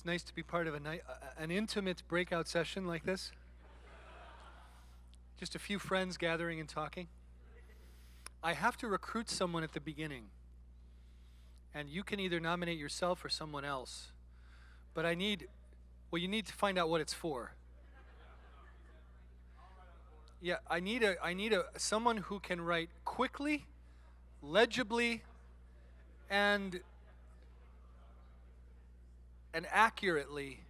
It's nice to be part of an intimate breakout session like this. Just a few friends gathering and talking. I have to recruit someone at the beginning. And you can either nominate yourself or someone else. But you need to find out what it's for. Yeah, I need someone who can write quickly, legibly, and accurately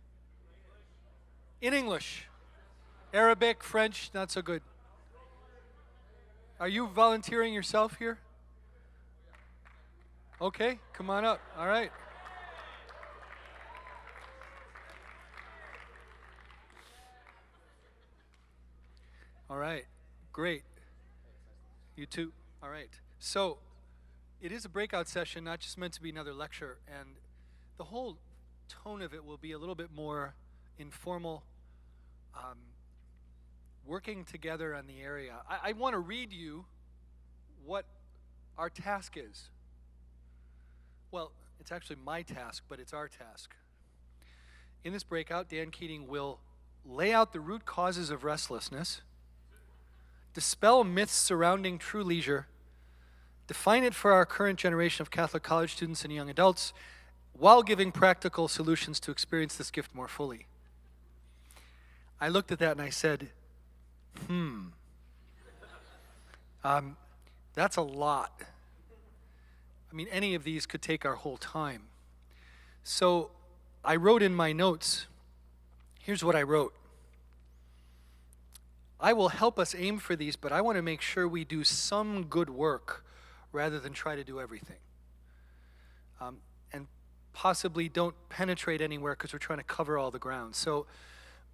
in English. Arabic, French, not so good. Are you volunteering yourself here? Okay, come on up. All right. All right, great. You too. All right. So, it is a breakout session, not just meant to be another lecture, and the whole tone of it will be a little bit more informal, working together on the area. I want to read you what our task is. Well, it's actually my task, but it's our task. In this breakout, Dan Keating will lay out the root causes of restlessness, dispel myths surrounding true leisure, define it for our current generation of Catholic college students and young adults, while giving practical solutions to experience this gift more fully. I looked at that and I said, that's a lot. I mean, any of these could take our whole time. So I wrote in my notes, here's what I wrote. I will help us aim for these, but I want to make sure we do some good work rather than try to do everything. And possibly don't penetrate anywhere because we're trying to cover all the ground. So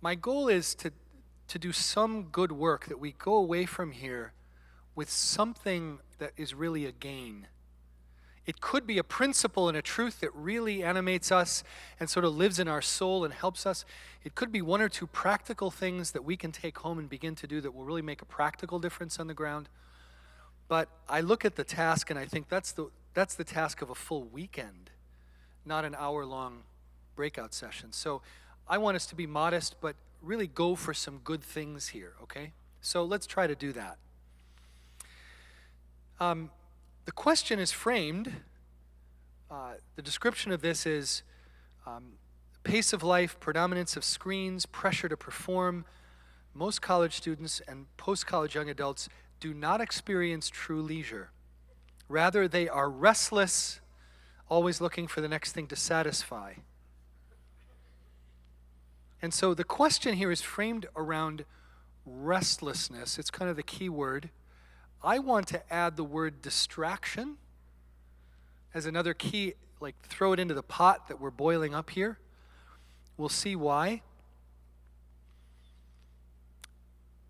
my goal is to do some good work, that we go away from here with something that is really a gain. It could be a principle and a truth that really animates us and sort of lives in our soul and helps us. It could be one or two practical things that we can take home and begin to do that will really make a practical difference on the ground. But I look at the task and I think that's the task of a full weekend, not an hour-long breakout session. So I want us to be modest, but really go for some good things here, okay? So let's try to do that. The question is framed, the description of this is pace of life, predominance of screens, pressure to perform. Most college students and post-college young adults do not experience true leisure. Rather, they are restless, always looking for the next thing to satisfy. And so the question here is framed around restlessness. It's kind of the key word. I want to add the word distraction as another key, like throw it into the pot that we're boiling up here. We'll see why.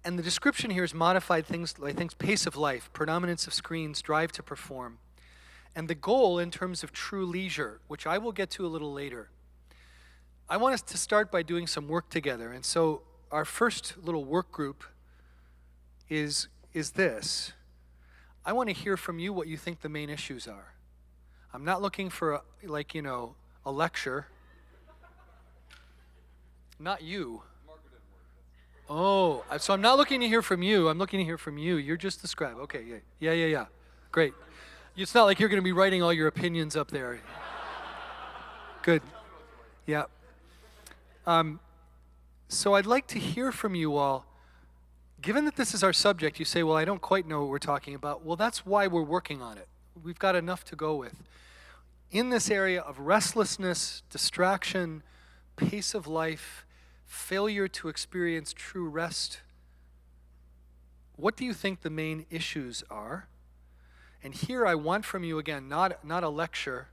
And the description here is modified things like pace of life, predominance of screens, drive to perform. And the goal in terms of true leisure, which I will get to a little later. I want us to start by doing some work together. And so our first little work group is this. I want to hear from you what you think the main issues are. I'm not looking for a lecture. Not you. Oh, so I'm not looking to hear from you. I'm looking to hear from you. You're just the scribe. Okay, yeah. Great. It's not like you're going to be writing all your opinions up there. Good. Yeah. So I'd like to hear from you all. Given that this is our subject, you say, well, I don't quite know what we're talking about. Well, that's why we're working on it. We've got enough to go with. In this area of restlessness, distraction, pace of life, failure to experience true rest, what do you think the main issues are? And here I want from you, again, not a lecture,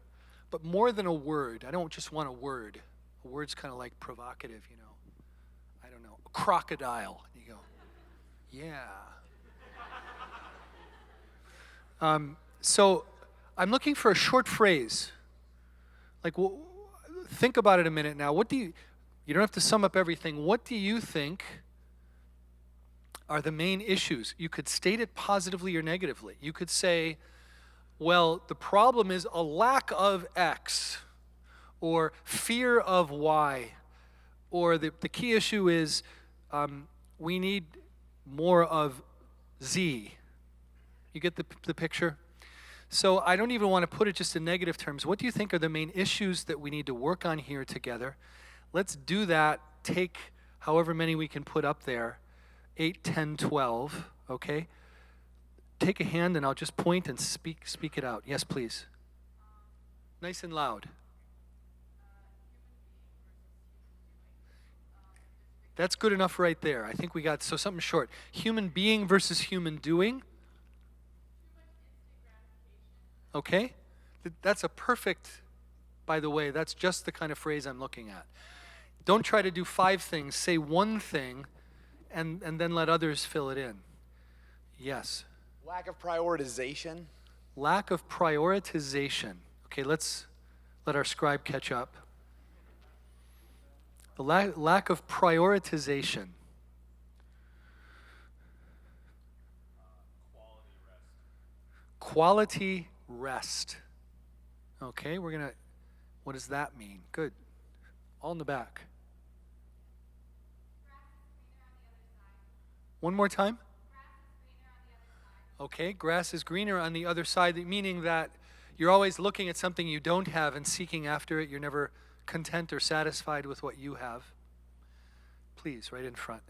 but more than a word. I don't just want a word. A word's kind of like provocative, I don't know, crocodile. You go, yeah. So I'm looking for a short phrase. Like, think about it a minute now. You don't have to sum up everything. What do you think are the main issues? You could state it positively or negatively. You could say, well, the problem is a lack of X, or fear of Y, or the key issue is we need more of Z. You get the picture? So I don't even want to put it just in negative terms. What do you think are the main issues that we need to work on here together? Let's do that. Take however many we can put up there, 8, 10, 12, okay? Take a hand and I'll just point and speak it out. Yes, please. Nice and loud. That's good enough right there. I think we got, so something short. Human being versus human doing. Okay? That's a perfect, by the way, that's just the kind of phrase I'm looking at. Don't try to do 5 things. Say one thing and then let others fill it in. Yes. Lack of prioritization. Lack of prioritization. Okay, let's let our scribe catch up. The lack of prioritization. Quality rest. Okay, we're going to, what does that mean? Good. All in the back. One more time. Okay, grass is greener on the other side, meaning that you're always looking at something you don't have and seeking after it. You're never content or satisfied with what you have. Please, right in front.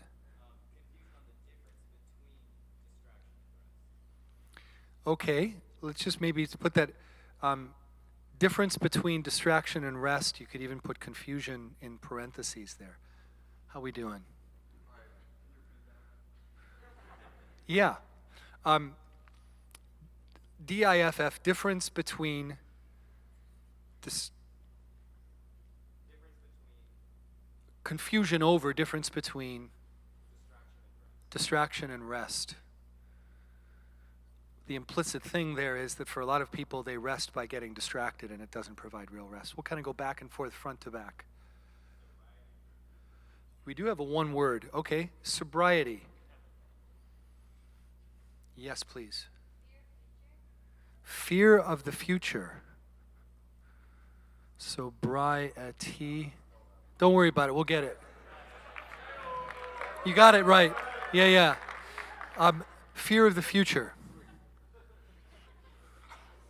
Okay, let's just maybe put that difference between distraction and rest. You could even put confusion in parentheses there. How we doing? Yeah. DIFF, difference between this confusion over, difference between distraction and rest. The implicit thing there is that for a lot of people, they rest by getting distracted, and it doesn't provide real rest. We'll kind of go back and forth, front to back. We do have a one word. Okay, sobriety. Yes, please. Fear of the future. Sobriety. Don't worry about it. We'll get it. You got it right. Yeah. Fear of the future.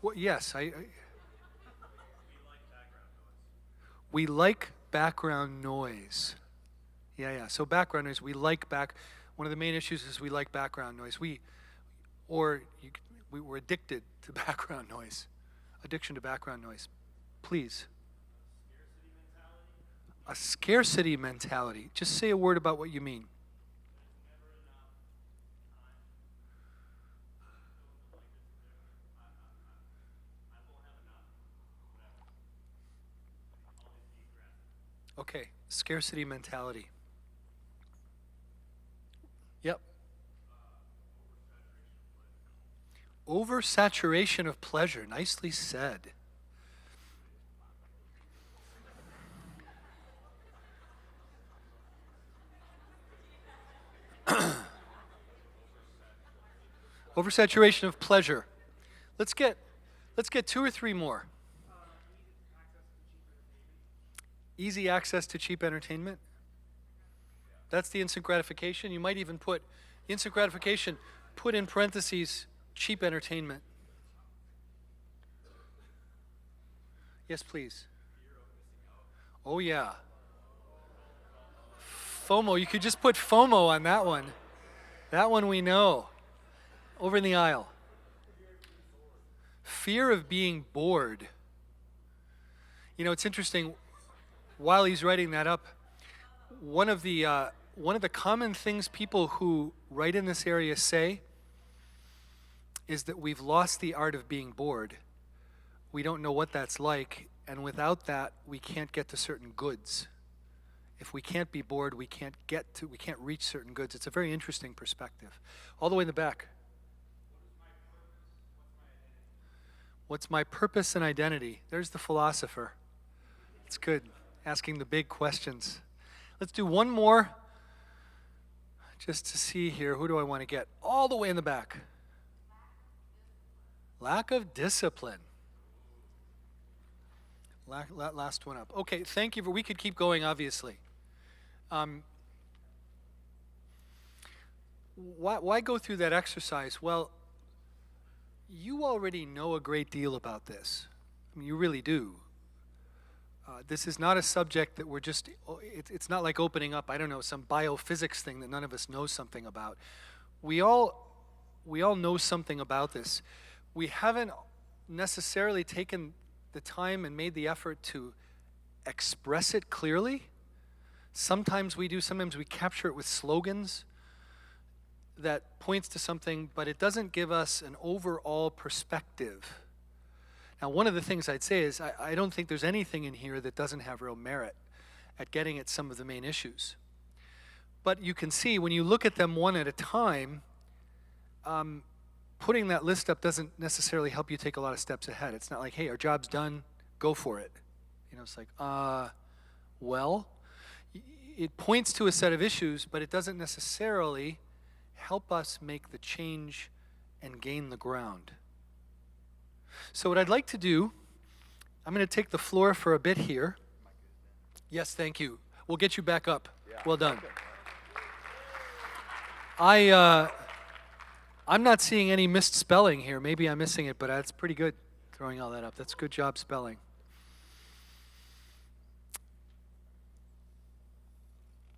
Well, yes, we like background noise. Yeah. So background noise. One of the main issues is we like background noise. We're addicted to background noise. Addiction to background noise. Please. A scarcity mentality. Just say a word about what you mean. Okay, scarcity mentality. Yep. Oversaturation of pleasure. Nicely said. Oversaturation of pleasure. Let's get 2 or 3 more. Easy access to cheap entertainment. That's the instant gratification. You might even put instant gratification, put in parentheses, cheap entertainment. Yes, please. Oh, yeah. FOMO. You could just put FOMO on that one. That one we know. Over in the aisle. Fear of being bored. You know, it's interesting. While he's writing that up, one of the common things people who write in this area say is that we've lost the art of being bored. We don't know what that's like, and without that, we can't get to certain goods. If we can't be bored, we can't reach certain goods. It's a very interesting perspective. All the way in the back. What's my purpose and identity? There's the philosopher. It's good. Asking the big questions. Let's do one more just to see here. Who do I want to get? All the way in the back. Lack of discipline. Last one up. Okay, thank you. We could keep going, obviously. Why go through that exercise? Well, you already know a great deal about this. I mean, you really do. This is not a subject that it's not like opening up, I don't know, some biophysics thing that none of us know something about. We all know something about this. We haven't necessarily taken the time and made the effort to express it clearly. Sometimes we do, sometimes we capture it with slogans that points to something, but it doesn't give us an overall perspective. Now, one of the things I'd say is I don't think there's anything in here that doesn't have real merit at getting at some of the main issues. But you can see when you look at them one at a time, putting that list up doesn't necessarily help you take a lot of steps ahead. It's not like, hey, our job's done, go for it. It's like, well, it points to a set of issues, but it doesn't necessarily help us make the change and gain the ground. So what I'd like to do, I'm going to take the floor for a bit here. Yes, thank you. We'll get you back up. Yeah. Well done. I'm not seeing any missed spelling here. Maybe I'm missing it, but that's pretty good throwing all that up. That's a good job spelling.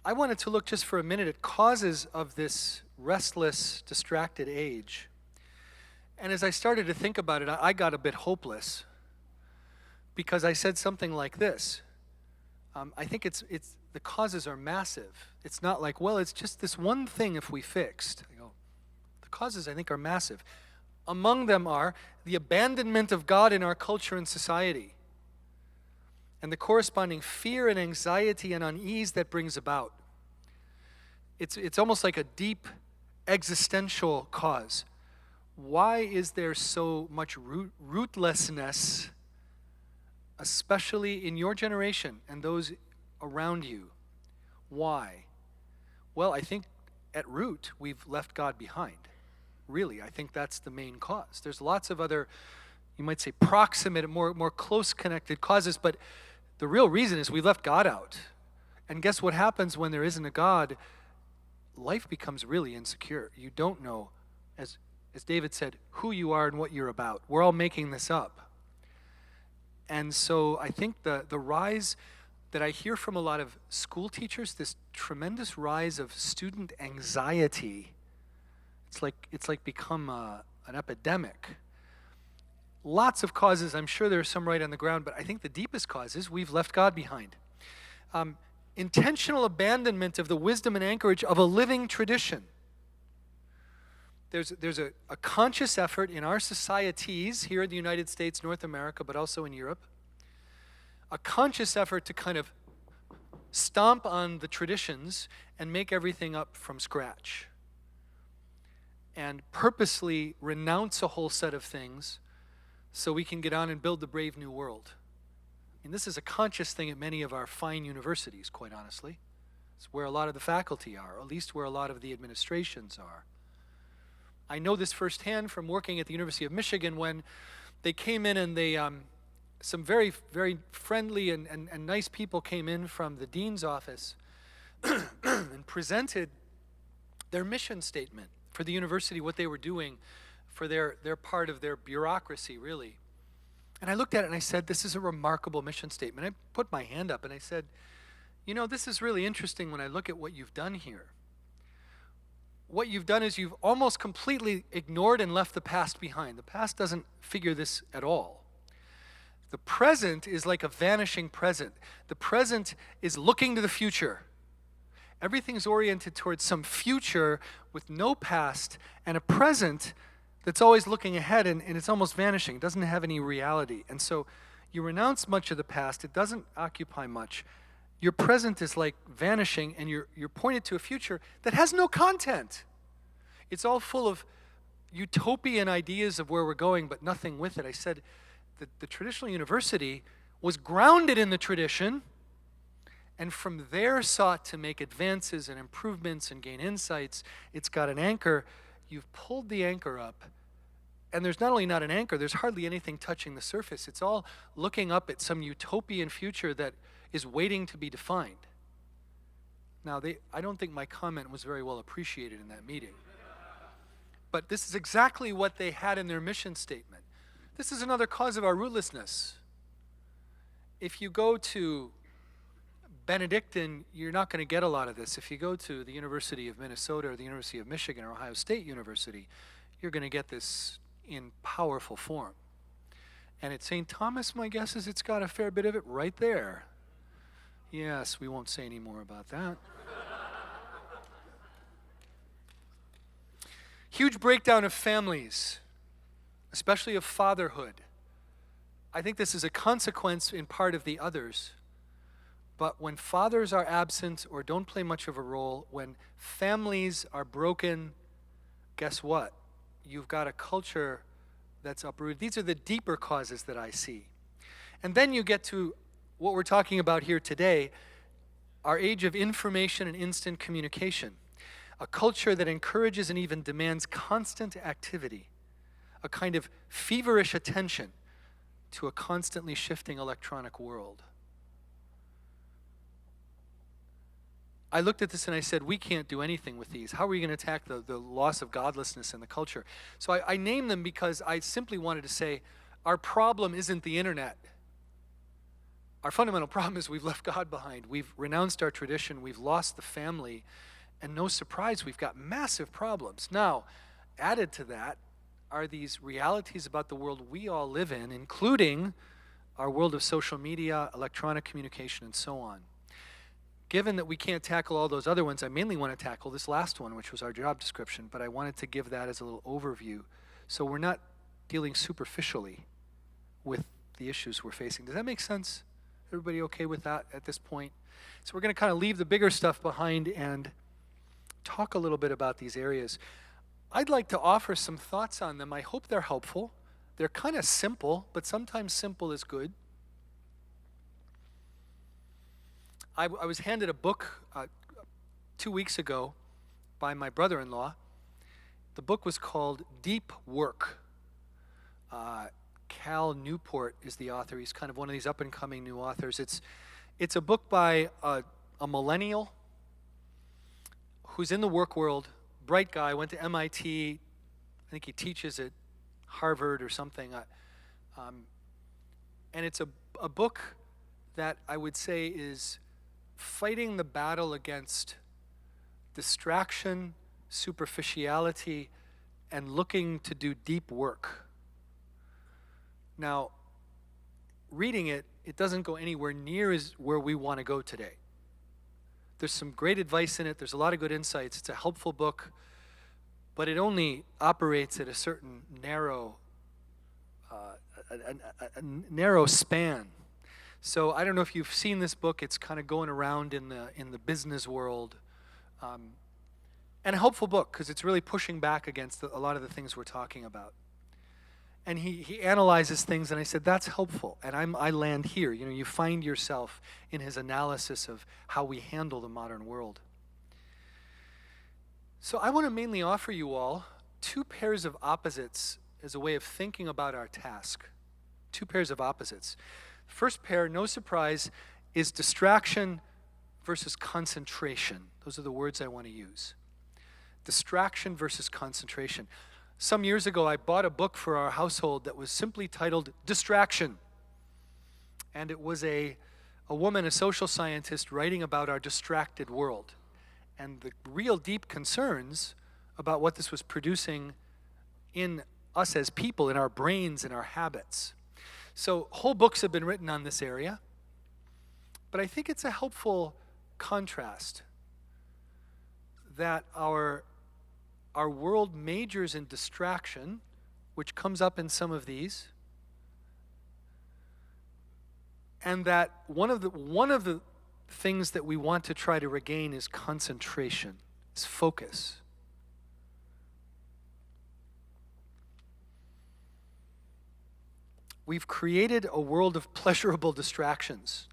I wanted to look just for a minute at causes of this restless, distracted age. And as I started to think about it, I got a bit hopeless because I said something like this. I think it's the causes are massive. It's not like, well, it's just this one thing if we fixed. I go, the causes, I think, are massive. Among them are the abandonment of God in our culture and society and the corresponding fear and anxiety and unease that brings about. It's almost like a deep existential cause. Why is there so much rootlessness, especially in your generation and those around you? Why? Well, I think at root, we've left God behind. Really, I think that's the main cause. There's lots of other, you might say, proximate, more close connected causes, but the real reason is we left God out. And guess what happens when there isn't a God? Life becomes really insecure. You don't know, as David said, who you are and what you're about. We're all making this up. And so I think the rise that I hear from a lot of school teachers, this tremendous rise of student anxiety, it's like become an epidemic. Lots of causes, I'm sure there's some right on the ground, but I think the deepest cause is we've left God behind. Intentional abandonment of the wisdom and anchorage of a living tradition. There's a conscious effort in our societies here in the United States, North America, but also in Europe, a conscious effort to kind of stomp on the traditions and make everything up from scratch and purposely renounce a whole set of things so we can get on and build the brave new world. And this is a conscious thing at many of our fine universities, quite honestly. It's where a lot of the faculty are, or at least where a lot of the administrations are. I know this firsthand from working at the University of Michigan when they came in and they, some very, very friendly and nice people came in from the dean's office and presented their mission statement for the university, what they were doing for their part of their bureaucracy, really. And I looked at it and I said, this is a remarkable mission statement. I put my hand up and I said, this is really interesting when I look at what you've done here. What you've done is you've almost completely ignored and left the past behind. The past doesn't figure this at all. The present is like a vanishing present. The present is looking to the future. Everything's oriented towards some future with no past and a present that's always looking ahead and it's almost vanishing. It doesn't have any reality. And so you renounce much of the past. It doesn't occupy much. Your present is like vanishing and you're pointed to a future that has no content. It's all full of utopian ideas of where we're going, but nothing with it. I said that the traditional university was grounded in the tradition and from there sought to make advances and improvements and gain insights. It's got an anchor. You've pulled the anchor up And there's not only not an anchor, there's hardly anything touching the surface. It's all looking up at some utopian future that is waiting to be defined. Now, I don't think my comment was very well appreciated in that meeting. But this is exactly what they had in their mission statement. This is another cause of our rootlessness. If you go to Benedictine, you're not going to get a lot of this. If you go to the University of Minnesota or the University of Michigan or Ohio State University, you're going to get this in powerful form. And at St. Thomas, my guess is it's got a fair bit of it right there. Yes, we won't say any more about that. Huge breakdown of families, especially of fatherhood. I think this is a consequence in part of the others. But when fathers are absent or don't play much of a role, when families are broken, guess what? You've got a culture that's uprooted. These are the deeper causes that I see. And then you get to what we're talking about here today, our age of information and instant communication. A culture that encourages and even demands constant activity, a kind of feverish attention to a constantly shifting electronic world. I looked at this and I said, we can't do anything with these. How are we going to attack the loss of godlessness in the culture? So I named them because I simply wanted to say, our problem isn't the internet. Our fundamental problem is we've left God behind. We've renounced our tradition. We've lost the family. And no surprise, we've got massive problems. Now, added to that are these realities about the world we all live in, including our world of social media, electronic communication, and so on. Given that we can't tackle all those other ones, I mainly want to tackle this last one, which was our job description, but I wanted to give that as a little overview. So we're not dealing superficially with the issues we're facing. Does that make sense? Everybody okay with that at this point? So we're going to kind of leave the bigger stuff behind and talk a little bit about these areas. I'd like to offer some thoughts on them. I hope they're helpful. They're kind of simple, but sometimes simple is good. I was handed a book 2 weeks ago by my brother-in-law. The book was called Deep Work. Cal Newport is the author. He's kind of one of these up-and-coming new authors. It's a book by a millennial who's in the work world, bright guy, went to MIT. I think he teaches at Harvard or something. And it's a book that I would say is fighting the battle against distraction, superficiality, and looking to do deep work. Now, reading it, it doesn't go anywhere near as where we want to go today. There's some great advice in it. There's a lot of good insights. It's a helpful book, but it only operates at a certain narrow span. So I don't know if you've seen this book. It's kind of going around in the business world, and a helpful book because it's really pushing back against a lot of the things we're talking about. And he analyzes things, and I said, that's helpful. And I land here. You know, you find yourself in his analysis of how we handle the modern world. So I want to mainly offer you all two pairs of opposites as a way of thinking about our task. Two pairs of opposites. First pair, no surprise, is distraction versus concentration. Those are the words I want to use. Distraction versus concentration. Some years ago, I bought a book for our household that was simply titled Distraction. And it was a woman, a social scientist, writing about our distracted world and the real deep concerns about what this was producing in us as people, in our brains, in our habits. So whole books have been written on this area, but I think it's a helpful contrast that our world majors in distraction, which comes up in some of these, and that one of the things that we want to try to regain is concentration, is focus. We've created a world of pleasurable distractions,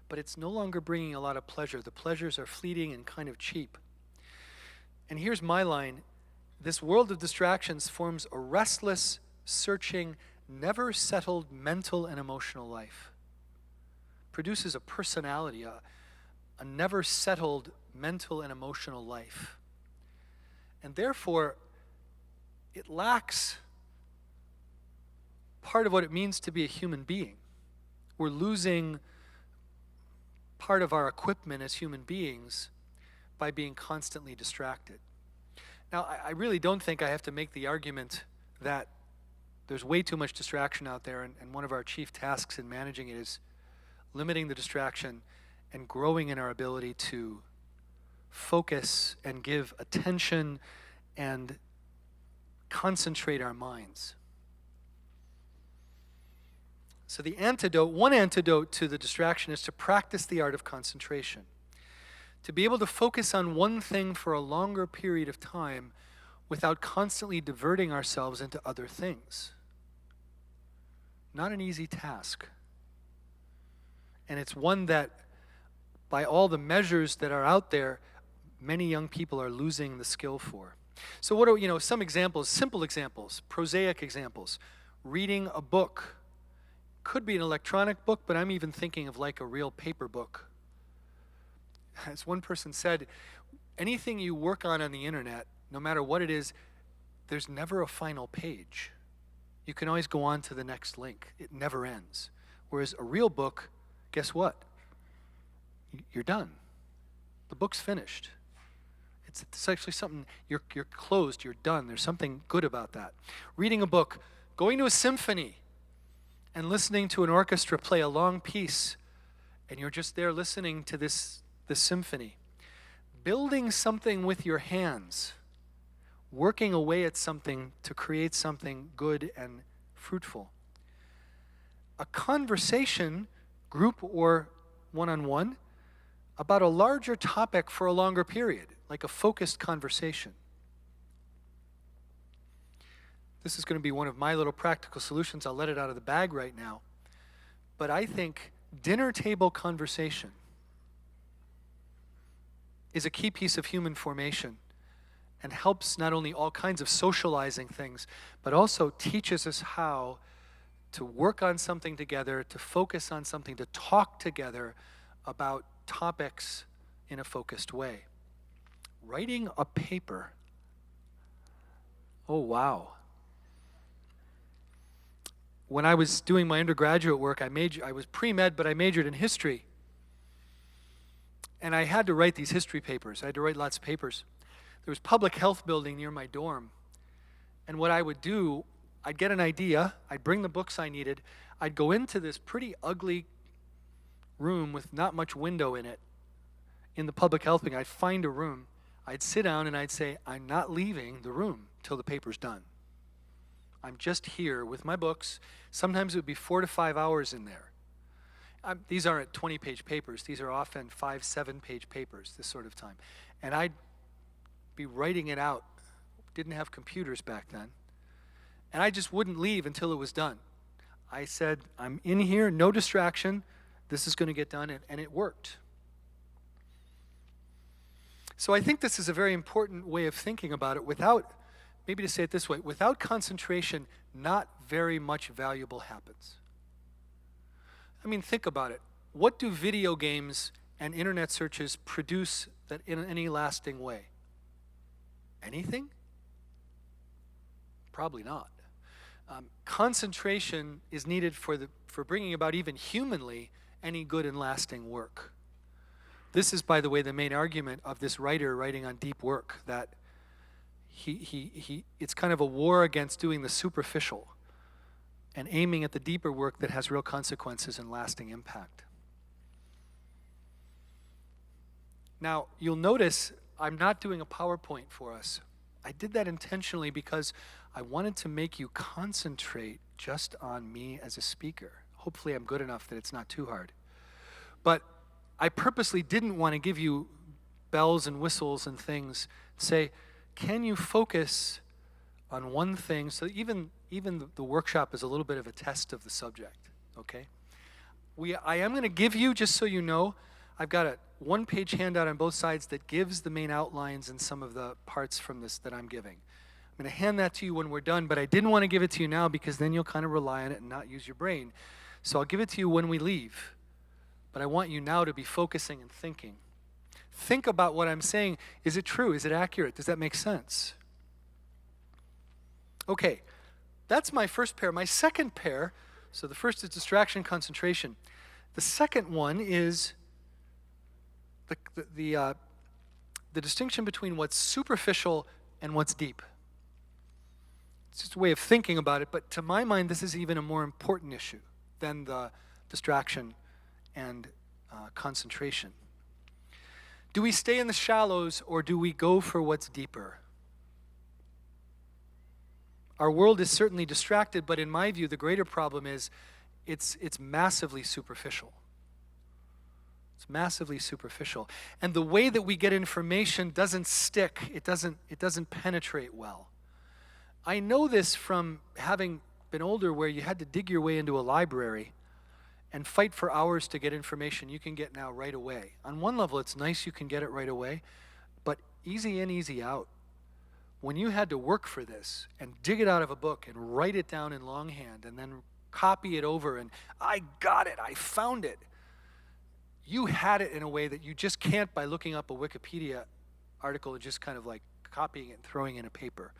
but it's no longer bringing a lot of pleasure. The pleasures are fleeting and kind of cheap. And here's my line. This world of distractions forms a restless searching, never settled mental and emotional life. Produces a personality, a never settled mental and emotional life. And therefore, it lacks part of what it means to be a human being. We're losing part of our equipment as human beings by being constantly distracted. Now, I really don't think I have to make the argument that there's way too much distraction out there, and one of our chief tasks in managing it is limiting the distraction and growing in our ability to focus and give attention and concentrate our minds. So one antidote to the distraction is to practice the art of concentration. To be able to focus on one thing for a longer period of time without constantly diverting ourselves into other things. Not an easy task. And it's one that, by all the measures that are out there, many young people are losing the skill for. So what are, some examples, simple examples, prosaic examples. Reading a book. Could be an electronic book, but I'm even thinking of like a real paper book. As one person said, anything you work on the internet, no matter what it is, there's never a final page. You can always go on to the next link. It never ends. Whereas a real book, guess what? You're done. The book's finished. It's actually something, you're closed, you're done. There's something good about that. Reading a book, going to a symphony, and listening to an orchestra play a long piece, and you're just there listening to this symphony. Building something with your hands, working away at something to create something good and fruitful. A conversation, group or one-on-one, about a larger topic for a longer period, like a focused conversation. This is going to be one of my little practical solutions. I'll let it out of the bag right now. But I think dinner table conversation is a key piece of human formation and helps not only all kinds of socializing things, but also teaches us how to work on something together, to focus on something, to talk together about topics in a focused way. Writing a paper. Oh, wow. When I was doing my undergraduate work, I was pre-med, but I majored in history. And I had to write these history papers. I had to write lots of papers. There was public health building near my dorm. And what I would do, I'd get an idea, I'd bring the books I needed, I'd go into this pretty ugly room with not much window in it, in the public health building. I'd find a room, I'd sit down and I'd say, I'm not leaving the room till the paper's done. I'm just here with my books. Sometimes it would be 4 to 5 hours in there. These aren't 20-page papers. These are often 5, 7-page papers, this sort of time. And I'd be writing it out. Didn't have computers back then. And I just wouldn't leave until it was done. I said, I'm in here, no distraction. This is going to get done, and it worked. So I think this is a very important way of thinking about it. Maybe to say it this way, without concentration, not very much valuable happens. I mean, think about it. What do video games and internet searches produce that in any lasting way? Anything? Probably not. Concentration is needed for bringing about even humanly any good and lasting work. This is, by the way, the main argument of this writer writing on deep work, that it's kind of a war against doing the superficial and aiming at the deeper work that has real consequences and lasting impact. Now, you'll notice I'm not doing a PowerPoint for us. I did that intentionally because I wanted to make you concentrate just on me as a speaker. Hopefully I'm good enough that it's not too hard. But I purposely didn't want to give you bells and whistles and things. Say, can you focus on one thing? So even the workshop is a little bit of a test of the subject, okay? I am going to give you, just so you know, I've got a one-page handout on both sides that gives the main outlines and some of the parts from this that I'm giving. I'm going to hand that to you when we're done, but I didn't want to give it to you now because then you'll kind of rely on it and not use your brain. So I'll give it to you when we leave. But I want you now to be focusing and thinking. Think about what I'm saying. Is it true? Is it accurate? Does that make sense? Okay, that's my first pair. My second pair, so the first is distraction, concentration. The second one is the distinction between what's superficial and what's deep. It's just a way of thinking about it, but to my mind, this is even a more important issue than the distraction and concentration. Do we stay in the shallows or do we go for what's deeper? Our world is certainly distracted, but in my view, the greater problem is it's massively superficial. It's massively superficial. And the way that we get information doesn't stick. It doesn't penetrate well. I know this from having been older where you had to dig your way into a library and fight for hours to get information you can get now right away. On one level, it's nice you can get it right away, but easy in, easy out. When you had to work for this and dig it out of a book and write it down in longhand and then copy it over and I got it, I found it. You had it in a way that you just can't by looking up a Wikipedia article and just kind of like copying it and throwing it in a paper.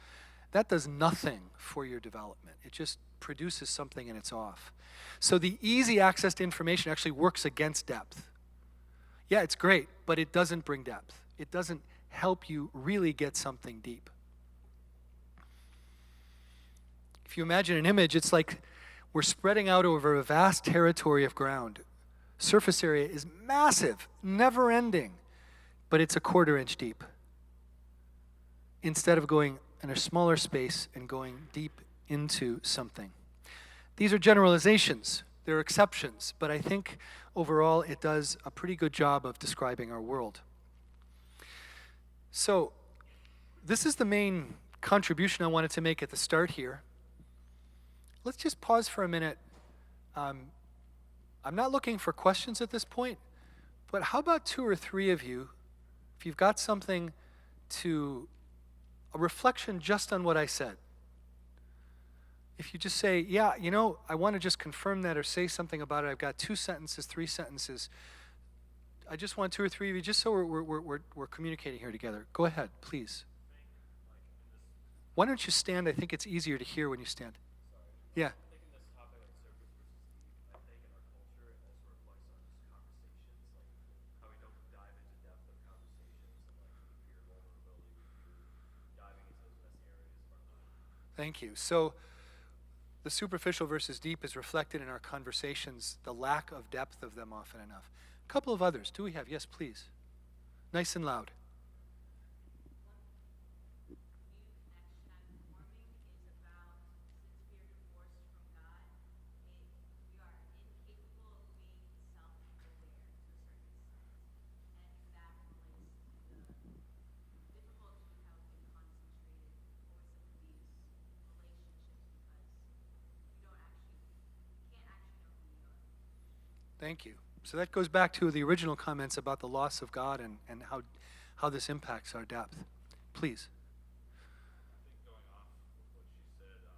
That does nothing for your development. It just produces something and it's off. So the easy access to information actually works against depth. Yeah, it's great, but it doesn't bring depth. It doesn't help you really get something deep. If you imagine an image, it's like we're spreading out over a vast territory of ground. Surface area is massive, never ending, but it's a 1/4 inch deep. Instead of going in a smaller space and going deep into something. These are generalizations, they're exceptions, but I think overall it does a pretty good job of describing our world. So, this is the main contribution I wanted to make at the start here. Let's just pause for a minute. I'm not looking for questions at this point, but how about 2 or 3 of you, if you've got something a reflection just on what I said. If you just say, yeah, I want to just confirm that or say something about it. I've got 2 sentences, 3 sentences. I just want 2 or 3 of you, just so we're communicating here together. Go ahead, please. Why don't you stand? I think it's easier to hear when you stand. Yeah. Thank you. So the superficial versus deep is reflected in our conversations, the lack of depth of them often enough. A couple of others. Do we have? Yes, please. Nice and loud. Thank you. So that goes back to the original comments about the loss of God and how this impacts our depth. Please. I think going off what she said, it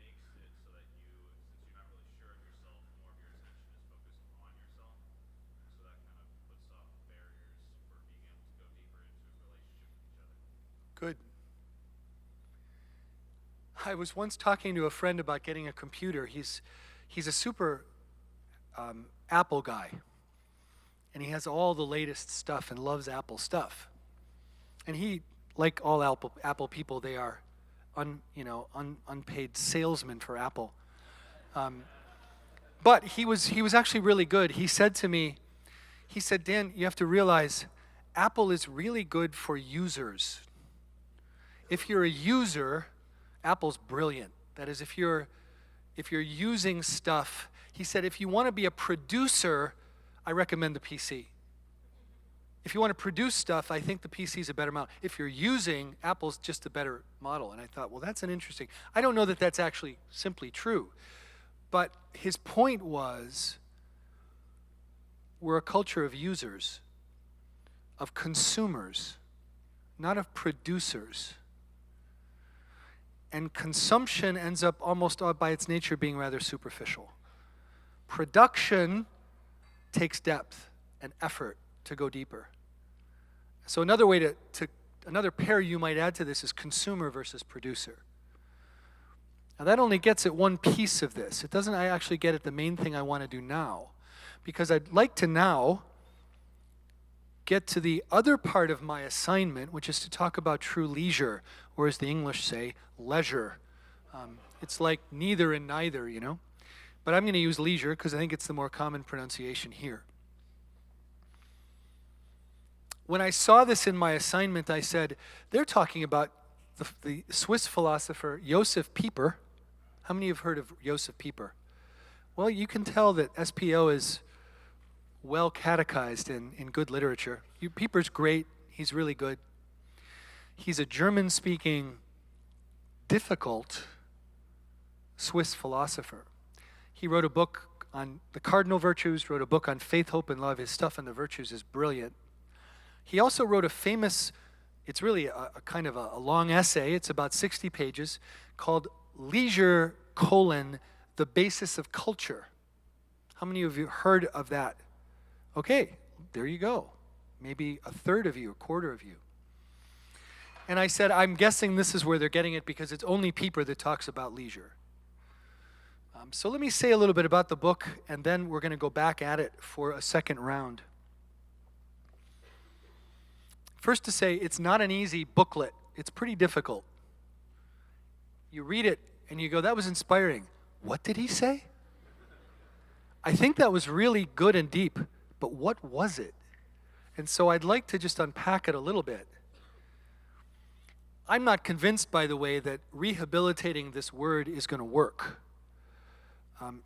makes it so that since you're not really sure of yourself, more of your attention is focused on yourself. So that kind of puts up barriers for being able to go deeper into a relationship with each other. Good. I was once talking to a friend about getting a computer. He's a super Apple guy, and he has all the latest stuff and loves Apple stuff. And he, like all Apple people, they are unpaid salesmen for Apple. But he was actually really good. He said to me, Dan, you have to realize Apple is really good for users. If you're a user, Apple's brilliant. That is, if you're using stuff, he said, if you want to be a producer, I recommend the PC. If you want to produce stuff, I think the PC is a better model. If you're using, Apple's just a better model. And I thought, well, that's an interesting. I don't know that that's actually simply true. But his point was, we're a culture of users, of consumers, not of producers. And consumption ends up almost by its nature being rather superficial. Production takes depth and effort to go deeper. So another way another pair you might add to this is consumer versus producer. Now that only gets at one piece of this. It doesn't actually get at the main thing I want to do now, because I'd like to now get to the other part of my assignment, which is to talk about true leisure, or as the English say, leisure. It's like neither and neither, you know? But I'm going to use leisure because I think it's the more common pronunciation here. When I saw this in my assignment, I said, they're talking about the Swiss philosopher Josef Pieper. How many have heard of Josef Pieper? Well, you can tell that SPO is well catechized in good literature. Pieper's great. He's really good. He's a German-speaking, difficult Swiss philosopher. He wrote a book on the cardinal virtues, wrote a book on faith, hope, and love. His stuff on the virtues is brilliant. He also wrote a famous, it's really a kind of a long essay, it's about 60 pages, called Leisure, the Basis of Culture. How many of you heard of that? Okay, there you go. Maybe a third of you, a quarter of you. And I said, I'm guessing this is where they're getting it because it's only Pieper that talks about leisure. So let me say a little bit about the book, and then we're going to go back at it for a second round. First to say, it's not an easy booklet. It's pretty difficult. You read it, and you go, that was inspiring. What did he say? I think that was really good and deep, but what was it? And so I'd like to just unpack it a little bit. I'm not convinced, by the way, that rehabilitating this word is going to work.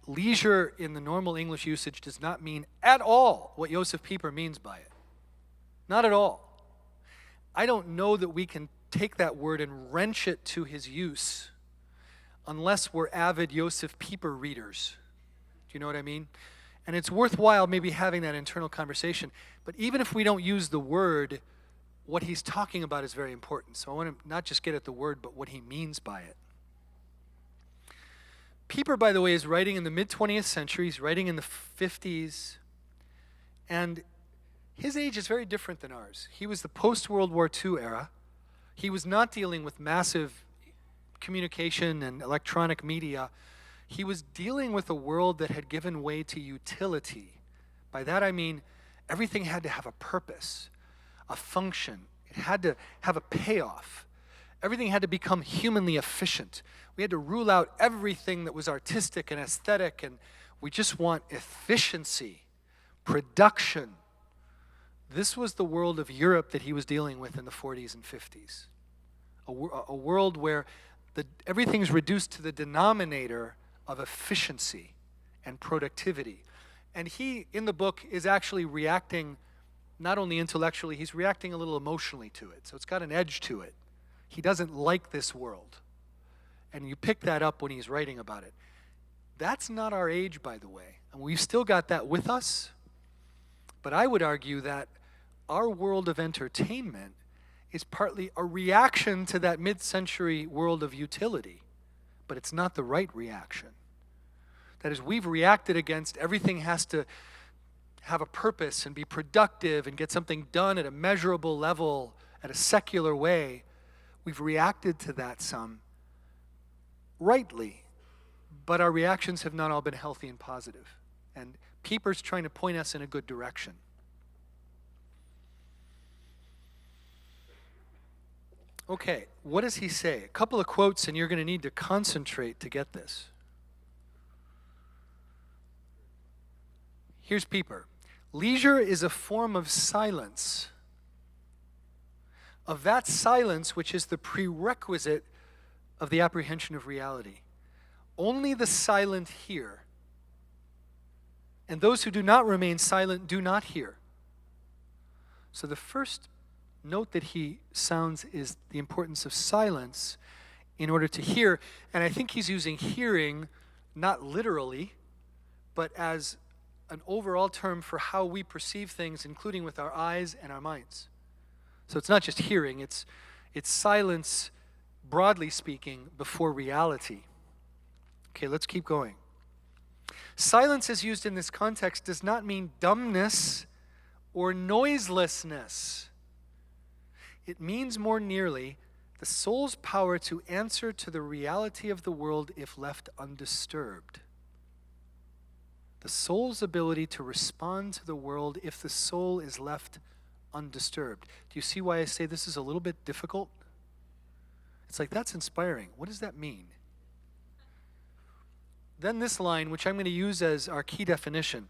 Leisure in the normal English usage does not mean at all what Josef Pieper means by it. Not at all. I don't know that we can take that word and wrench it to his use unless we're avid Josef Pieper readers. Do you know what I mean? And it's worthwhile maybe having that internal conversation. But even if we don't use the word, what he's talking about is very important. So I want to not just get at the word, but what he means by it. Pieper, by the way, is writing in the mid-20th century. He's writing in the 50s. And his age is very different than ours. He was the post-World War II era. He was not dealing with massive communication and electronic media. He was dealing with a world that had given way to utility. By that I mean everything had to have a purpose, a function. It had to have a payoff. Everything had to become humanly efficient. We had to rule out everything that was artistic and aesthetic, and we just want efficiency, production. This was the world of Europe that he was dealing with in the 40s and 50s. A world where everything's reduced to the denominator of efficiency and productivity. And he, in the book, is actually reacting not only intellectually, he's reacting a little emotionally to it. So it's got an edge to it. He doesn't like this world. And you pick that up when he's writing about it. That's not our age, by the way. And we've still got that with us. But I would argue that our world of entertainment is partly a reaction to that mid-century world of utility. But it's not the right reaction. That is, we've reacted against everything has to have a purpose and be productive and get something done at a measurable level, at a secular way. We've reacted to that some rightly, but our reactions have not all been healthy and positive. And Pieper's trying to point us in a good direction. Okay, what does he say? A couple of quotes, and you're going to need to concentrate to get this. Here's Pieper. Leisure is a form of silence. Of that silence which is the prerequisite of the apprehension of reality. Only the silent hear. And those who do not remain silent do not hear. So the first note that he sounds is the importance of silence in order to hear. And I think he's using hearing not literally, but as an overall term for how we perceive things, including with our eyes and our minds. So it's not just hearing, it's silence, broadly speaking, before reality. Okay, let's keep going. Silence as used in this context does not mean dumbness or noiselessness. It means more nearly the soul's power to answer to the reality of the world if left undisturbed. The soul's ability to respond to the world if the soul is left undisturbed. Do you see why I say this is a little bit difficult? It's like, that's inspiring. What does that mean? Then this line, which I'm going to use as our key definition.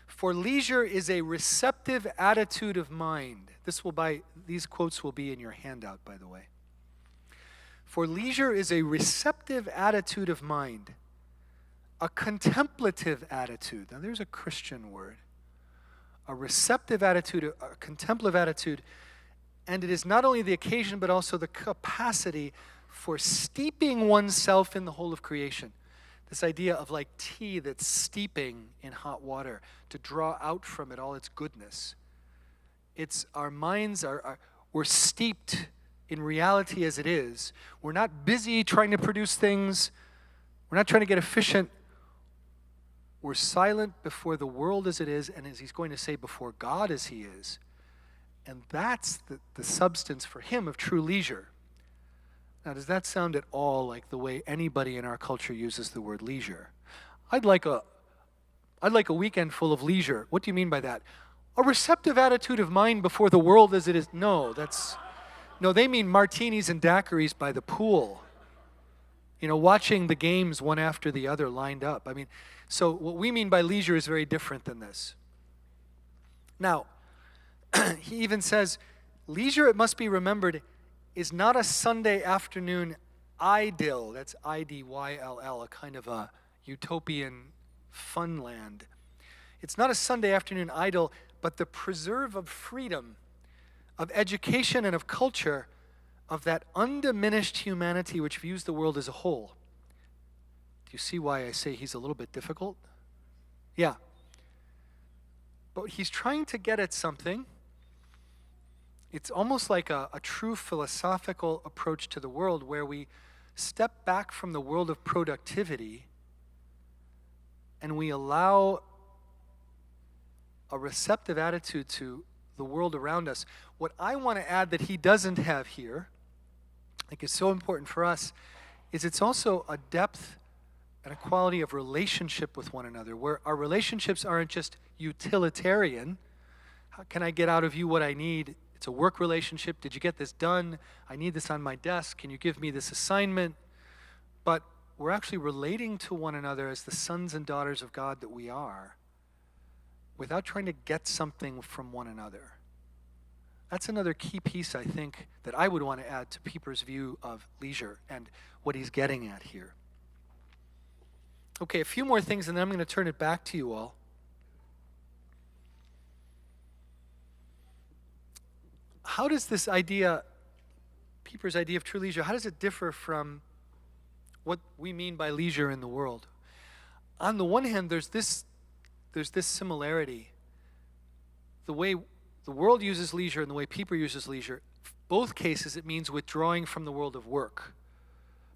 For leisure is a receptive attitude of mind. These quotes will be in your handout, by the way. For leisure is a receptive attitude of mind, a contemplative attitude. Now there's a Christian word. A receptive attitude, a contemplative attitude, and it is not only the occasion but also the capacity for steeping oneself in the whole of creation. This idea of like tea that's steeping in hot water to draw out from it all its goodness. It's our minds we're steeped in reality as it is. We're not busy trying to produce things. We're not trying to get efficient. We're silent before the world as it is, and as he's going to say, before God as he is. And that's the substance for him of true leisure. Now, does that sound at all like the way anybody in our culture uses the word leisure? I'd like a weekend full of leisure. What do you mean by that? A receptive attitude of mind before the world as it is. No, they mean martinis and daiquiris by the pool. Watching the games one after the other lined up. So what we mean by leisure is very different than this. Now, he even says, leisure, it must be remembered, is not a Sunday afternoon idyll. That's I-D-Y-L-L, a kind of a utopian fun land. It's not a Sunday afternoon idyll, but the preserve of freedom, of education and of culture, of that undiminished humanity which views the world as a whole. Do you see why I say he's a little bit difficult? Yeah. But he's trying to get at something. It's almost like a true philosophical approach to the world where we step back from the world of productivity and we allow a receptive attitude to the world around us. What I want to add that he doesn't have here, I think is so important for us, is it's also a depth and a quality of relationship with one another, where our relationships aren't just utilitarian. How can I get out of you what I need? It's a work relationship. Did you get this done? I need this on my desk. Can you give me this assignment? But we're actually relating to one another as the sons and daughters of God that we are, without trying to get something from one another. That's another key piece, I think, that I would want to add to Pieper's view of leisure and what he's getting at here. Okay, a few more things, and then I'm going to turn it back to you all. How does this idea, Pieper's idea of true leisure, how does it differ from what we mean by leisure in the world? On the one hand, there's this similarity. The way the world uses leisure and the way Pieper uses leisure, both cases it means withdrawing from the world of work.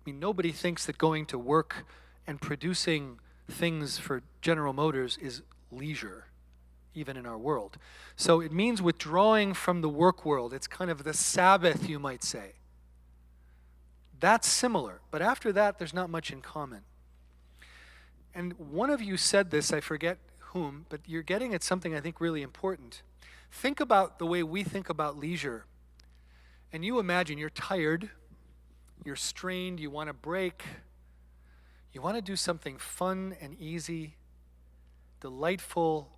Nobody thinks that going to work and producing things for General Motors is leisure, even in our world. So it means withdrawing from the work world. It's kind of the Sabbath, you might say. That's similar, but after that, there's not much in common. And one of you said this, I forget whom, but you're getting at something I think really important. Think about the way we think about leisure. And you imagine you're tired, you're strained, you want a break, you want to do something fun and easy, delightful,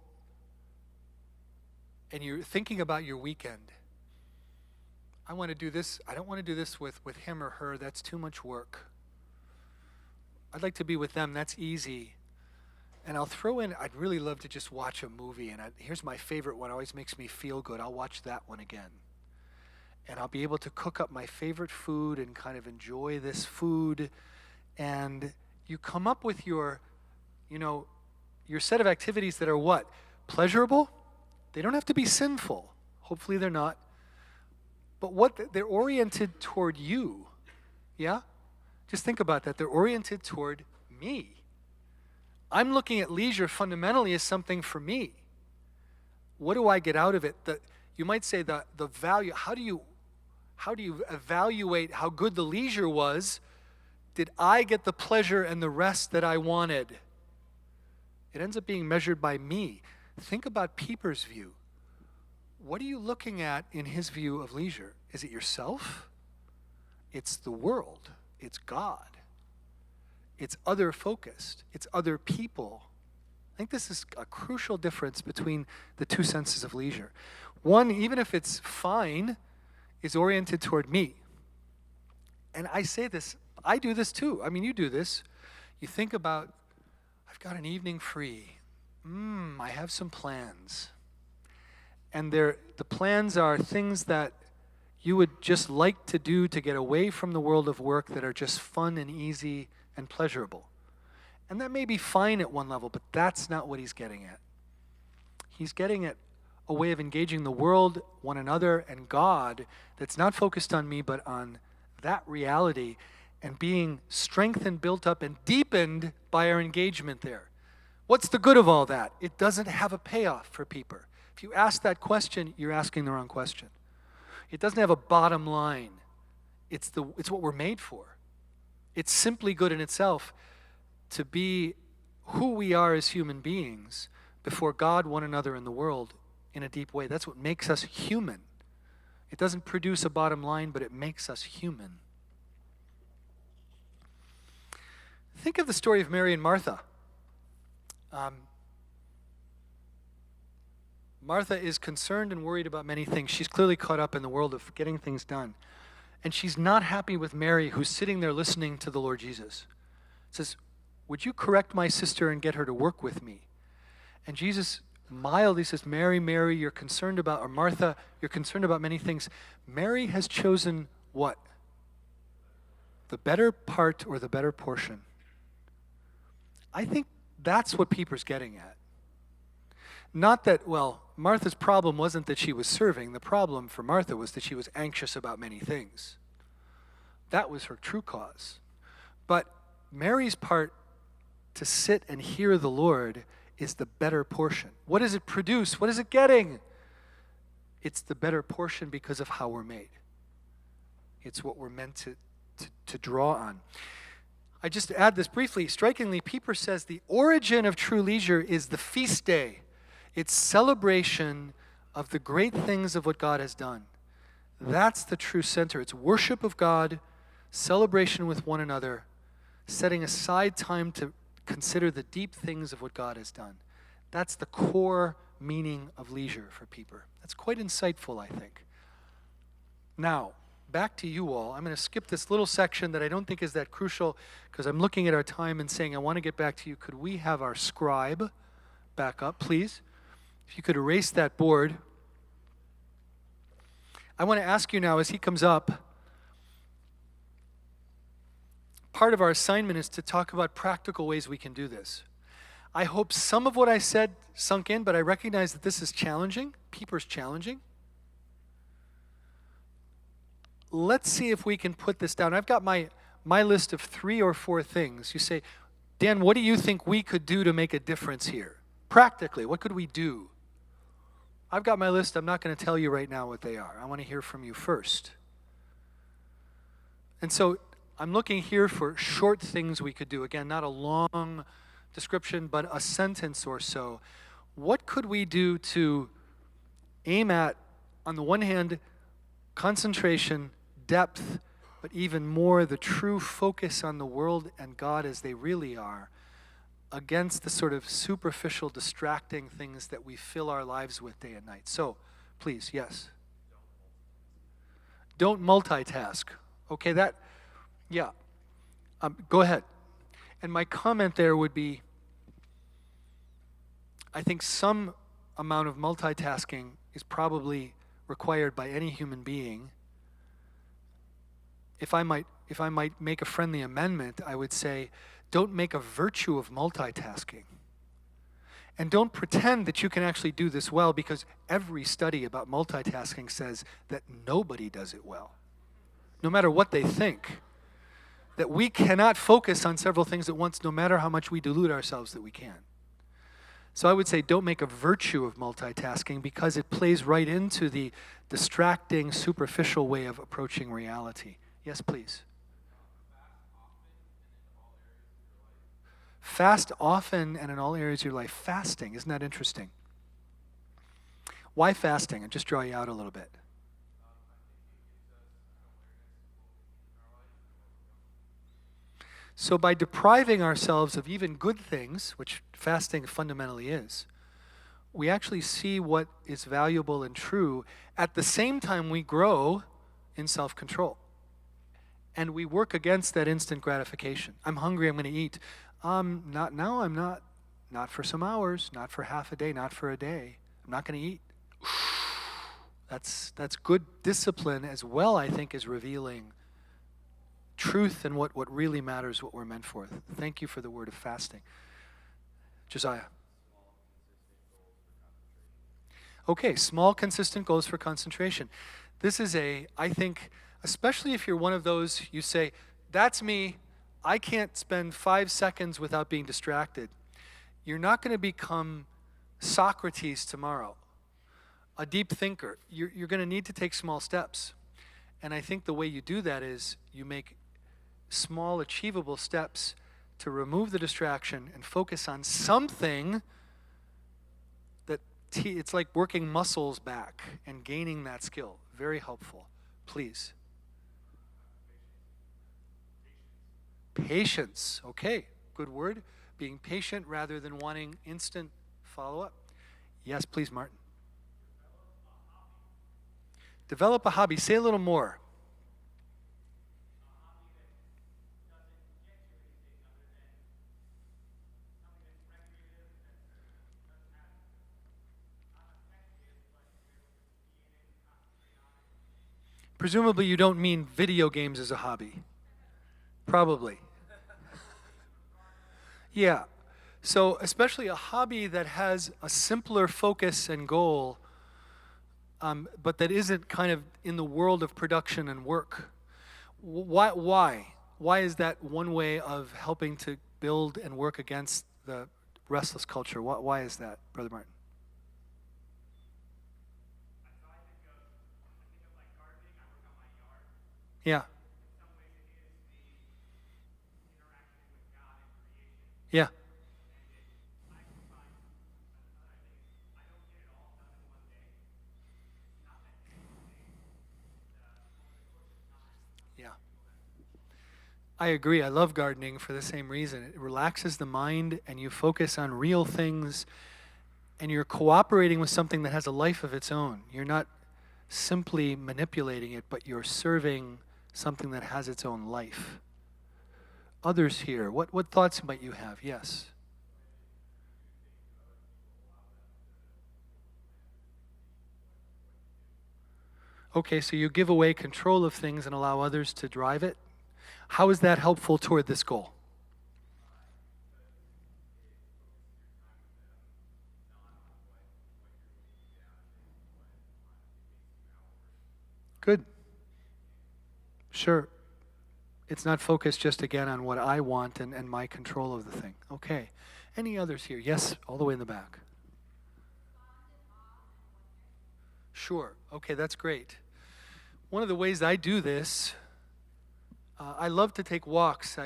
and you're thinking about your weekend. I want to do this. I don't want to do this with him or her. That's too much work. I'd like to be with them. That's easy. And I'll throw in, I'd really love to just watch a movie. And here's my favorite one. Always makes me feel good. I'll watch that one again. And I'll be able to cook up my favorite food and kind of enjoy this food. And you come up with your set of activities that are what? Pleasurable? They don't have to be sinful. Hopefully they're not. but they're oriented toward you. Yeah? Just think about that. They're oriented toward me. I'm looking at leisure fundamentally as something for me. What do I get out of it? You might say the value. How do you evaluate how good the leisure was? Did I get the pleasure and the rest that I wanted? It ends up being measured by me. Think about Pieper's view. What are you looking at in his view of leisure? Is it yourself? It's the world. It's God. It's other-focused. It's other people. I think this is a crucial difference between the two senses of leisure. One, even if it's fine, is oriented toward me. And I say this, I do this too. I mean, you do this. You think about, I've got an evening free. I have some plans. And the plans are things that you would just like to do to get away from the world of work that are just fun and easy and pleasurable. And that may be fine at one level, but that's not what he's getting at. He's getting at a way of engaging the world, one another, and God that's not focused on me, but on that reality and being strengthened, built up, and deepened by our engagement there. What's the good of all that? It doesn't have a payoff for Pieper. If you ask that question, you're asking the wrong question. It doesn't have a bottom line. It's what we're made for. It's simply good in itself to be who we are as human beings before God, one another, and the world in a deep way. That's what makes us human. It doesn't produce a bottom line, but it makes us human. Think of the story of Mary and Martha. Martha is concerned and worried about many things. She's clearly caught up in the world of getting things done. And she's not happy with Mary, who's sitting there listening to the Lord Jesus. Says, would you correct my sister and get her to work with me? And Jesus mildly says, Mary, Mary, you're concerned about, or Martha, you're concerned about many things. Mary has chosen what? The better part or the better portion. I think that's what Pieper's getting at. Not that, well, Martha's problem wasn't that she was serving. The problem for Martha was that she was anxious about many things. That was her true cause. But Mary's part to sit and hear the Lord is the better portion. What does it produce? What is it getting? It's the better portion because of how we're made. It's what we're meant to draw on. I just add this briefly. Strikingly, Pieper says the origin of true leisure is the feast day. It's celebration of the great things of what God has done. That's the true center. It's worship of God, celebration with one another, setting aside time to consider the deep things of what God has done. That's the core meaning of leisure for Pieper. That's quite insightful, I think. Now, back to you all. I'm going to skip this little section that I don't think is that crucial because I'm looking at our time and saying I want to get back to you. Could we have our scribe back up, please? If you could erase that board. I want to ask you now as he comes up, part of our assignment is to talk about practical ways we can do this. I hope some of what I said sunk in, but I recognize that this is challenging. Pieper's challenging. Let's see if we can put this down. I've got my list of 3 or 4 things. You say, Dan, what do you think we could do to make a difference here? Practically, what could we do? I've got my list. I'm not going to tell you right now what they are. I want to hear from you first. And so I'm looking here for short things we could do. Again, not a long description, but a sentence or so. What could we do to aim at, on the one hand, concentration, depth, but even more the true focus on the world and God as they really are, against the sort of superficial, distracting things that we fill our lives with day and night? So, please, yes. Don't multitask. Okay, yeah. Go ahead. And my comment there would be, I think some amount of multitasking is probably required by any human being. If I might make a friendly amendment, I would say, don't make a virtue of multitasking. And don't pretend that you can actually do this well, because every study about multitasking says that nobody does it well, no matter what they think. That we cannot focus on several things at once, no matter how much we delude ourselves that we can. So I would say don't make a virtue of multitasking, because it plays right into the distracting, superficial way of approaching reality. Yes, please. Fast often and in all areas of your life. Fasting, isn't that interesting? Why fasting? I'll just draw you out a little bit. So by depriving ourselves of even good things, which fasting fundamentally is, we actually see what is valuable and true. At the same time, we grow in self-control. And we work against that instant gratification. I'm hungry, I'm going to eat. Not now, I'm not. Not for some hours, not for half a day, not for a day. I'm not going to eat. That's good discipline as well, I think, as revealing truth and what really matters, what we're meant for. Thank you for the word of fasting. Josiah. Okay, small, consistent goals for concentration. This is I think, especially if you're one of those, you say, that's me, I can't spend 5 seconds without being distracted. You're not going to become Socrates tomorrow, a deep thinker. You're going to need to take small steps. And I think the way you do that is you make small, achievable steps to remove the distraction and focus on something that it's like working muscles back and gaining that skill. Very helpful. Please. Patience. Okay, good word. Being patient rather than wanting instant follow-up. Yes, please, Martin. Develop a hobby. Say a little more. Presumably you don't mean video games as a hobby. Probably. Yeah. So especially a hobby that has a simpler focus and goal, but that isn't kind of in the world of production and work. Why? Why is that one way of helping to build and work against the restless culture? Why is that, Brother Martin? Yeah. Yeah. Yeah. I agree. I love gardening for the same reason. It relaxes the mind and you focus on real things and you're cooperating with something that has a life of its own. You're not simply manipulating it, but you're serving something that has its own life. Others here, what thoughts might you have? Yes. Okay, so you give away control of things and allow others to drive it. How is that helpful toward this goal? Good. Sure. It's not focused just again on what I want and my control of the thing. Okay. Any others here? Yes, all the way in the back. Sure. Okay, that's great. One of the ways I do this, I love to take walks.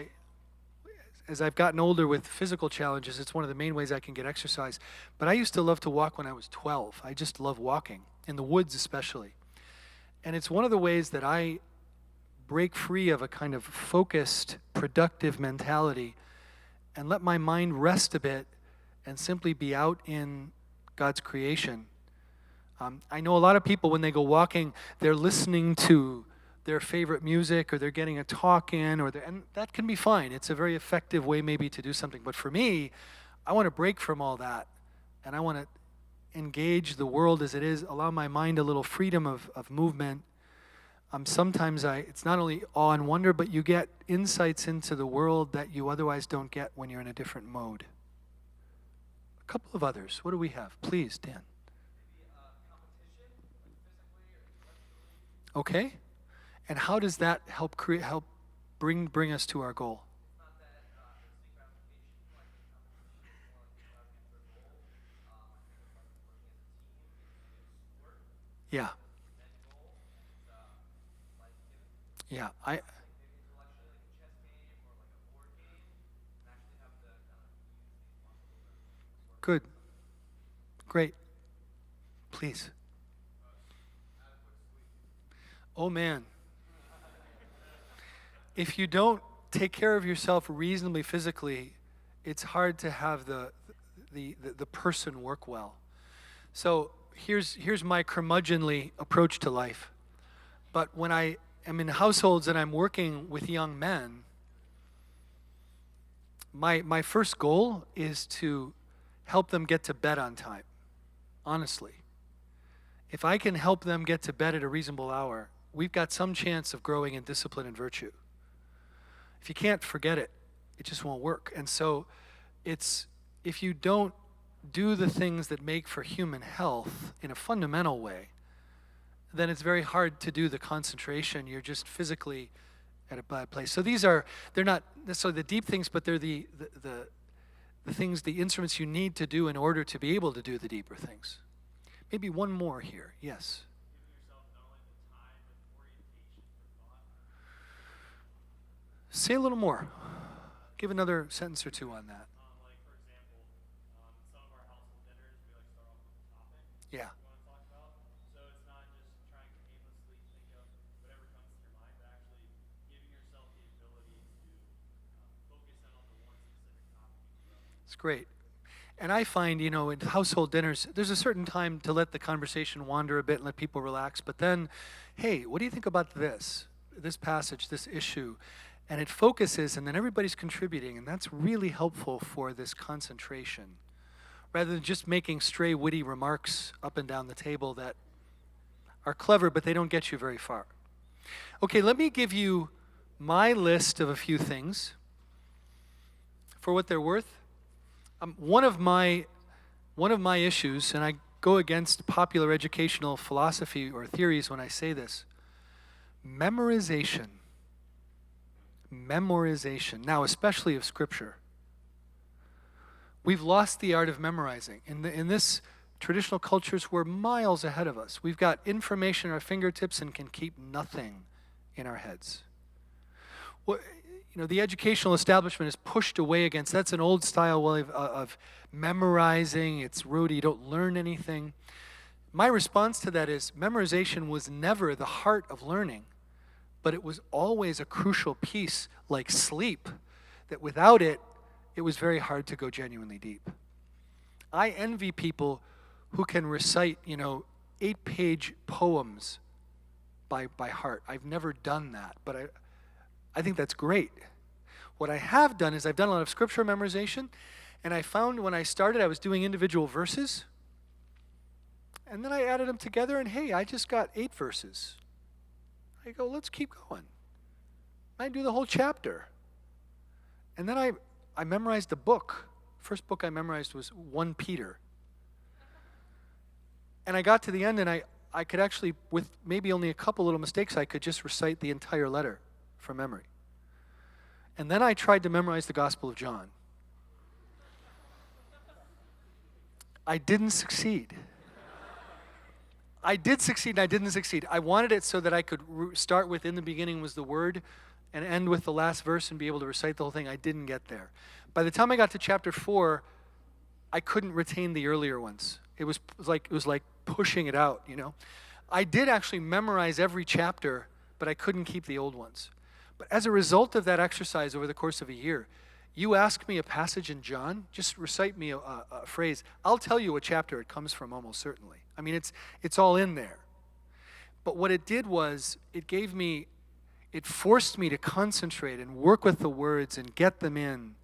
As I've gotten older with physical challenges, it's one of the main ways I can get exercise. But I used to love to walk when I was 12. I just love walking, in the woods especially. And it's one of the ways that I break free of a kind of focused, productive mentality and let my mind rest a bit and simply be out in God's creation. I know a lot of people, when they go walking, they're listening to their favorite music or they're getting a talk in, and that can be fine. It's a very effective way maybe to do something. But for me, I want to break from all that and I want to engage the world as it is, allow my mind a little freedom of movement. Sometimes it's not only awe and wonder, but you get insights into the world that you otherwise don't get when you're in a different mode. A couple of others. What do we have? Please, Dan. Okay. And how does that help bring us to our goal? Yeah. Yeah. Good. Great. Please. Oh man. If you don't take care of yourself reasonably physically, it's hard to have the person work well. So here's my curmudgeonly approach to life. But when I am in households and I'm working with young men, my first goal is to help them get to bed on time, honestly. If I can help them get to bed at a reasonable hour, we've got some chance of growing in discipline and virtue. If you can't, forget it. It just won't work. And so if you don't do the things that make for human health in a fundamental way, then it's very hard to do the concentration. You're just physically at a bad place. So they're not necessarily the deep things, but they're the things, the instruments you need to do in order to be able to do the deeper things. Maybe one more here. Yes. Say a little more. Give another sentence or two on that. Like, for example, some of our household dinners, we like start off with a topic Yeah. we want to talk about. So it's not just trying to aimlessly think of whatever comes to your mind, but actually giving yourself the ability to focus in on the one specific topic you can go. It's great. And I find, in household dinners, there's a certain time to let the conversation wander a bit and let people relax. But then, hey, what do you think about this passage, this issue? And it focuses, and then everybody's contributing, and that's really helpful for this concentration. Rather than just making stray witty remarks up and down the table that are clever, but they don't get you very far. Okay, let me give you my list of a few things for what they're worth. One of my issues, and I go against popular educational philosophy or theories when I say this, memorization. Now especially of Scripture. We've lost the art of memorizing. In this traditional cultures, we're miles ahead of us. We've got information at our fingertips and can keep nothing in our heads. The educational establishment is pushed away against, that's an old style way of memorizing. It's rote, you don't learn anything. My response to that is memorization was never the heart of learning. But it was always a crucial piece, like sleep, that without it, it was very hard to go genuinely deep. I envy people who can recite, 8-page poems by heart. I've never done that, but I think that's great. What I have done is I've done a lot of scripture memorization, and I found when I started, I was doing individual verses, and then I added them together, and hey, I just got 8 verses. I go, let's keep going. I do the whole chapter. And then I memorized the book. First book I memorized was 1 Peter. And I got to the end, and I could actually, with maybe only a couple little mistakes, I could just recite the entire letter from memory. And then I tried to memorize the Gospel of John. I didn't succeed. I did succeed and I didn't succeed. I wanted it so that I could start with in the beginning was the word and end with the last verse and be able to recite the whole thing. I didn't get there. By the time I got to chapter 4, I couldn't retain the earlier ones. It was like pushing it out, I did actually memorize every chapter, but I couldn't keep the old ones. But as a result of that exercise over the course of a year, you ask me a passage in John, just recite me a phrase. I'll tell you what chapter it comes from almost certainly. I mean, it's all in there. But what it did was it forced me to concentrate and work with the words and get them in.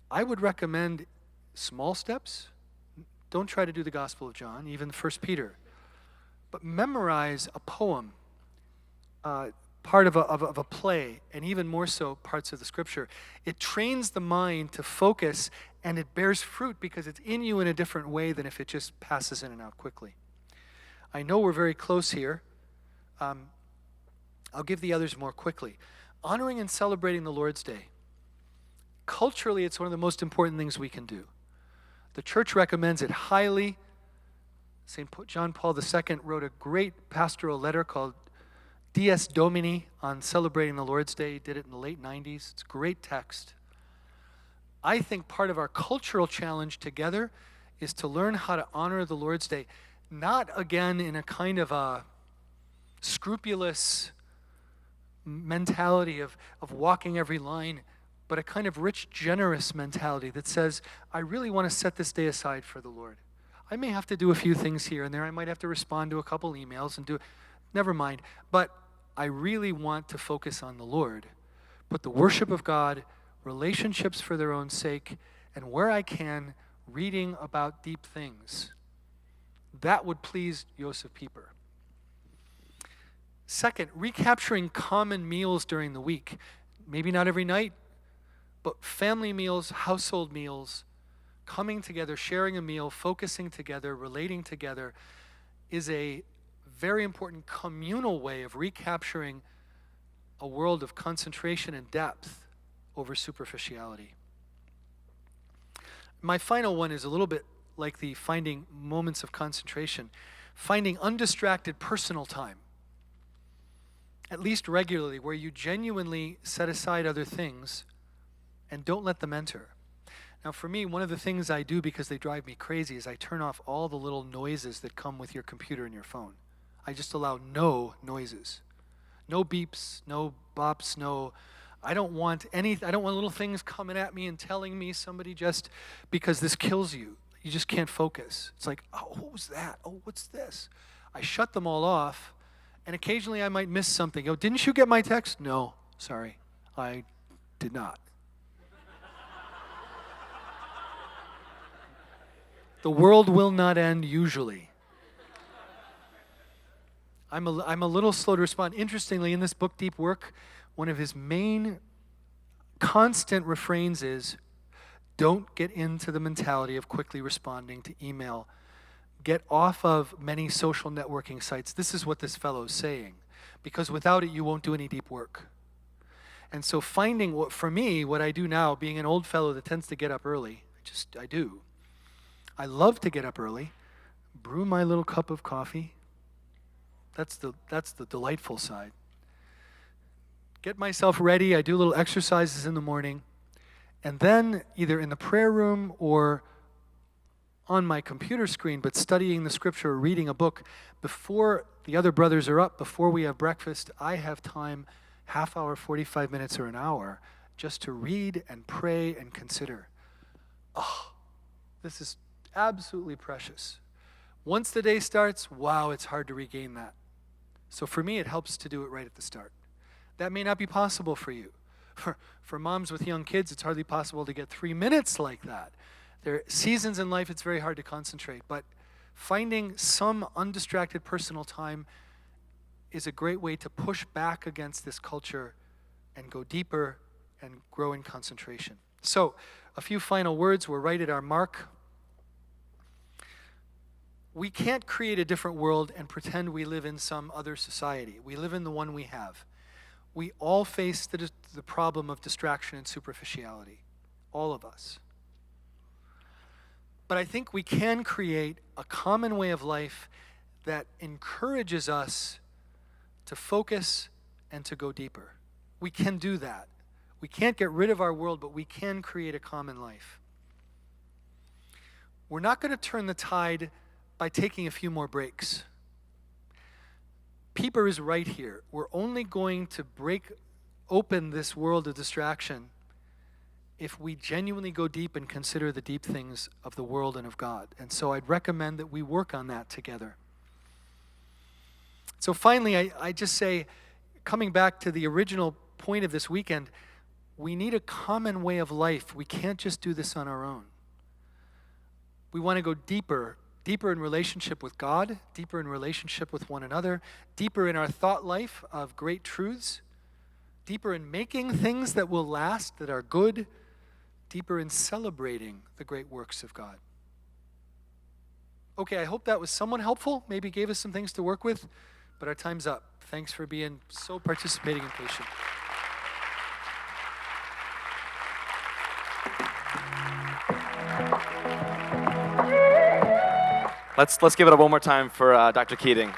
I would recommend small steps. Don't try to do the Gospel of John, even 1 Peter. But memorize a poem. part of a play, and even more so parts of the scripture. It trains the mind to focus, and it bears fruit because it's in you in a different way than if it just passes in and out quickly. I know we're very close here. I'll give the others more quickly. Honoring and celebrating the Lord's Day. Culturally, it's one of the most important things we can do. The church recommends it highly. St. John Paul II wrote a great pastoral letter called Dies Domini on celebrating the Lord's Day. He did it in the late 90s. It's a great text. I think part of our cultural challenge together is to learn how to honor the Lord's Day, not again in a kind of a scrupulous mentality of walking every line, but a kind of rich, generous mentality that says, I really want to set this day aside for the Lord. I may have to do a few things here and there. I might have to respond to a couple emails and never mind. But I really want to focus on the Lord, put the worship of God, relationships for their own sake, and where I can, reading about deep things. That would please Josef Pieper. Second, recapturing common meals during the week. Maybe not every night, but family meals, household meals, coming together, sharing a meal, focusing together, relating together is a very important communal way of recapturing a world of concentration and depth over superficiality. My final one is a little bit like the finding moments of concentration, finding undistracted personal time, at least regularly, where you genuinely set aside other things and don't let them enter. Now for me, one of the things I do because they drive me crazy is I turn off all the little noises that come with your computer and your phone. I just allow no noises, no beeps, no bops, I don't want little things coming at me and telling me somebody just, because this kills you. You just can't focus. It's like, oh, what was that? Oh, what's this? I shut them all off, and occasionally I might miss something. Oh, didn't you get my text? No, sorry, I did not. The world will not end usually. I'm a little slow to respond. Interestingly, in this book, Deep Work, one of his main constant refrains is, don't get into the mentality of quickly responding to email. Get off of many social networking sites. This is what this fellow's saying. Because without it, you won't do any deep work. And so finding, what I do now, being an old fellow that tends to get up early, I do. I love to get up early, brew my little cup of coffee. That's the delightful side. Get myself ready. I do little exercises in the morning. And then either in the prayer room or on my computer screen, but studying the scripture or reading a book, before the other brothers are up, before we have breakfast, I have time, half hour, 45 minutes, or an hour, just to read and pray and consider. Oh, this is absolutely precious. Once the day starts, wow, it's hard to regain that. So for me, it helps to do it right at the start. That may not be possible for you. For moms with young kids, it's hardly possible to get 3 minutes like that. There are seasons in life it's very hard to concentrate, but finding some undistracted personal time is a great way to push back against this culture and go deeper and grow in concentration. So, a few final words. We're right at our mark. We can't create a different world and pretend we live in some other society. We live in the one we have. We all face the problem of distraction and superficiality, all of us. But I think we can create a common way of life that encourages us to focus and to go deeper. We can do that. We can't get rid of our world, but we can create a common life. We're not going to turn the tide by taking a few more breaks. Pieper is right here. We're only going to break open this world of distraction if we genuinely go deep and consider the deep things of the world and of God. And so I'd recommend that we work on that together. So finally, I just say, coming back to the original point of this weekend, we need a common way of life. We can't just do this on our own. We want to go deeper deeper in relationship with God, deeper in relationship with one another, deeper in our thought life of great truths, deeper in making things that will last, that are good, deeper in celebrating the great works of God. Okay, I hope that was somewhat helpful, maybe gave us some things to work with, but our time's up. Thanks for being so participating and patient. Let's give it up one more time for Dr. Keating.